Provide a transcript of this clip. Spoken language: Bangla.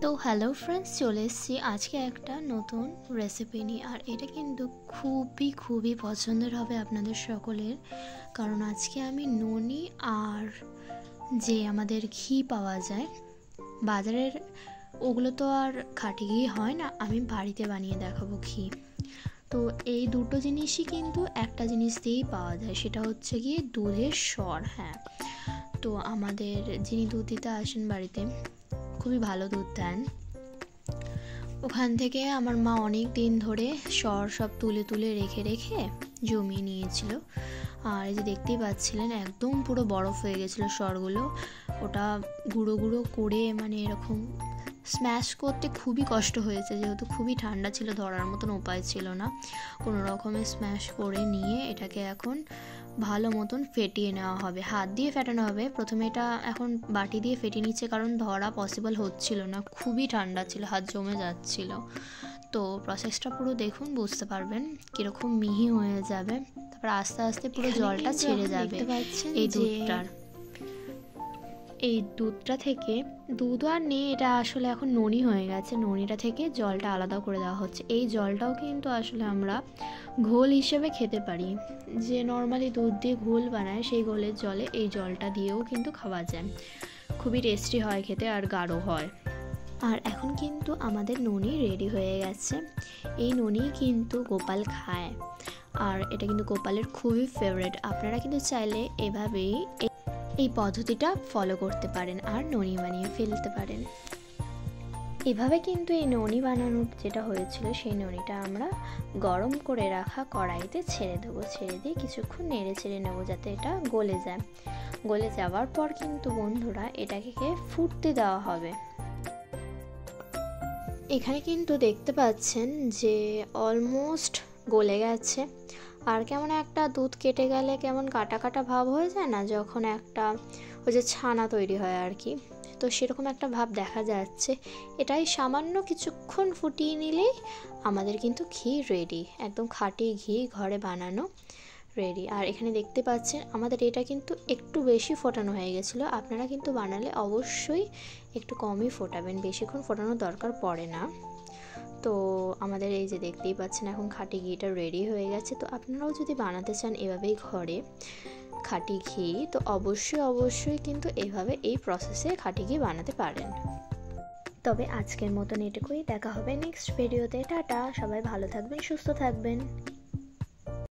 তো হ্যালো ফ্রেন্ডস, চলে এসেছি আজকে একটা নতুন রেসিপি নিয়ে। আর এটা কিন্তু খুবই পছন্দের হবে আপনাদের সকলের, কারণ আজকে আমি ননি আর যে আমাদের ঘি পাওয়া যায় বাজারের, ওগুলো তো আর খাঁটি ঘি হয় না, আমি বাড়িতে বানিয়ে দেখাবো ঘি। তো এই দুটো জিনিসই কিন্তু একটা জিনিস দিয়েই পাওয়া যায়, সেটা হচ্ছে গিয়ে দুধের সর। হ্যাঁ, তো আমাদের যিনি দুধ দিতে আসেন বাড়িতে খুবই ভালো দুধ দেন, ওখান থেকে আমার মা অনেক দিন ধরে সর সব তুলে রেখে জমিয়ে নিয়েছিল। আর এই যে দেখতেই পাচ্ছিলেন একদম পুরো বরফ হয়ে গেছিলো সরগুলো। ওটা গুঁড়ো করে মানে এরকম স্ম্যাশ করতে খুবই কষ্ট হয়েছে, যেহেতু খুবই ঠান্ডা ছিল, ধরার মতন উপায় ছিল না। কোনো রকমে স্ম্যাশ করে নিয়ে এটাকে এখন ভালো মতন ফেটিয়ে নেওয়া হবে, হাত দিয়ে ফেটানো হবে। প্রথমে এটা এখন বাটি দিয়ে ফেটিয়ে নিচ্ছে, কারণ ধরা পসিবল হচ্ছিল না, খুবই ঠান্ডা ছিল, হাত জমে যাচ্ছিল। তো প্রসেসটা পুরো দেখুন, বুঝতে পারবেন কীরকম মিহি হয়ে যাবে। তারপর আস্তে আস্তে পুরো জলটা ছেড়ে যাবে এই দুধটা থেকে। দুধ আর নেই, এটা আসলে এখন ননি হয়ে গেছে, ননিটা থেকে জলটা আলাদা করে দেওয়া হচ্ছে। এই জলটাও কিন্তু আসলে আমরা ঘোল হিসেবে খেতে পারি, যে নর্মালি দুধ দিয়ে ঘোল বানায় সেই ঘোলের জলে এই জলটা দিয়েও কিন্তু খাওয়া যায়, খুবই টেস্টি হয় খেতে আর গাঢ় হয়। আর এখন কিন্তু আমাদের ননি রেডি হয়ে গেছে। এই ননি কিন্তু গোপাল খায়, আর এটা কিন্তু গোপালের খুবই ফেভারিট। আপনারা কিন্তু চাইলে এভাবেই এই পদ্ধতিটা ফলো করতে পারেন আর ননি বানিয়ে ফেলতে পারেন। এভাবে কিন্তু এই ননি বানানোর যেটা হয়েছিল, সেই ননিটা আমরা গরম করে রাখা কড়াইতে ছেড়ে দেবো। ছেড়ে দিয়ে কিছুক্ষণ নেড়ে ছেড়ে নেবো যাতে এটা গলে যায়। গলে যাওয়ার পর কিন্তু বন্ধুরা এটাকে ফুটতে দেওয়া হবে। এখানে কিন্তু দেখতে পাচ্ছেন যে অলমোস্ট গলে গেছে। আর কেমন একটা দুধ কেটে গেলে কেমন কাটা কাটা ভাব হয়ে যায় না, যখন একটা ওই যে ছানা তৈরি হয় আর কি, তো সেরকম একটা ভাব দেখা যাচ্ছে। এটাই সামান্য কিছুক্ষণ ফুটিয়ে নিলেই আমাদের কিন্তু ঘি রেডি, একদম খাঁটি ঘি ঘরে বানানো রেডি। আর এখানে দেখতে পাচ্ছেন আমাদের এটা কিন্তু একটু বেশি ফোটানো হয়ে গেছিলো। আপনারা কিন্তু বানালে অবশ্যই একটু কমই ফোটাবেন, বেশিক্ষণ ফোটানোর দরকার পড়ে না। তো আমাদের এই যে দেখতেই পাচ্ছেন এখন খাঁটি ঘিটা রেডি হয়ে গেছে। তো আপনারাও যদি বানাতে চান এভাবেই ঘরে খাঁটি ঘি, তো অবশ্যই কিন্তু এভাবে এই প্রসেসে খাঁটি ঘি বানাতে পারেন। তবে আজকের মতন এটুকুই, দেখা হবে নেক্সট ভিডিওতে। টাটা, সবাই ভালো থাকবেন, সুস্থ থাকবেন।